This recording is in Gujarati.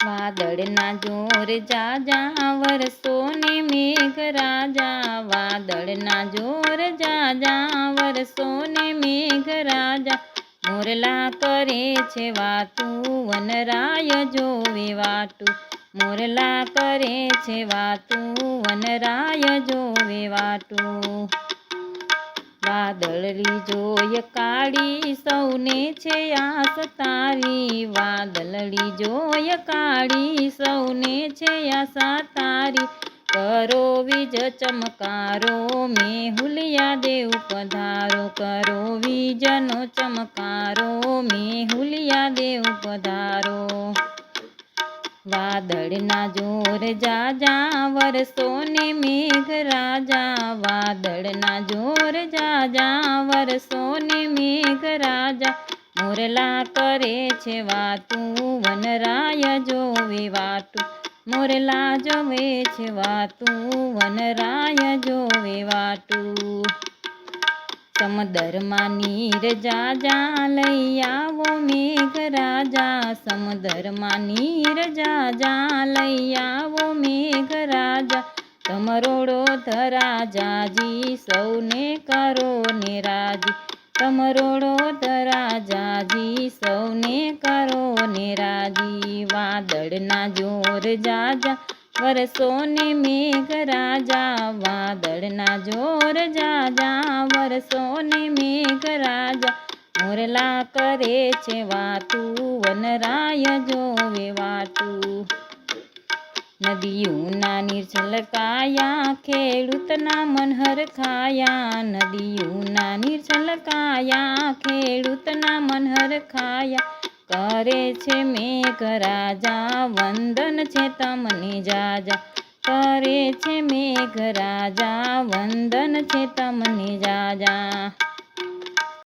વાદળના જોર જાજા વરસો ને મેઘરાજા, વાદળના જોર જાજા વરસો ને મેઘરાજા, મોરલા કરે છે વાતું વનરાય જોવે વાટું, મોરલા કરે છે વાતું વનરાય જોવે વાટું. વાદળડી જોય કાળી સૌને છે આસ તારી, વાદળડી જોય કાળી સૌને છે આશા તારી, કરો વીજ ચમકારો મેહુલિયા દેવ પધારો, કરો વીજનો ચમકારો મેહુલિયા દેવ પધારો. વાદળના જોર જાજા વરસો ને મેઘરાજા, વાદળના જોર જાજા વરસો ને મેઘરાજા, મોરલા કરે છે વાતું વનરાય જોવે વાટું, મોરલા જોવે છે વાતું વનરાય જોવે વાટું. સમદરમાં નીર જાજા લઈ આવો મેઘરાજા, સમદરમાં નીર જાજા લઈ આવો મેઘરાજા, તમરોડો ધરા જાજી સૌને કરો ને રાજી, તમરોડો ધરા જાજી સૌને કરો ને રાજી. વાદળના જોર જાજા વરસો ને મેઘરાજા, વાદળના જોર જાજા વરસો ને મેઘરાજા, મોરલા કરે છે વાતું વનરાય જોવે વાટું. નદીઓના નીર છલકાયા ખેડૂતના મન હરખાયા, નદીઓના નીર છલકાયા ખેડૂતના મન હરખાયા, કરે છે મેઘરાજા વંદન છે તમને જાજા, કરે છે મેઘરાજા વંદન છે તમને જાજા.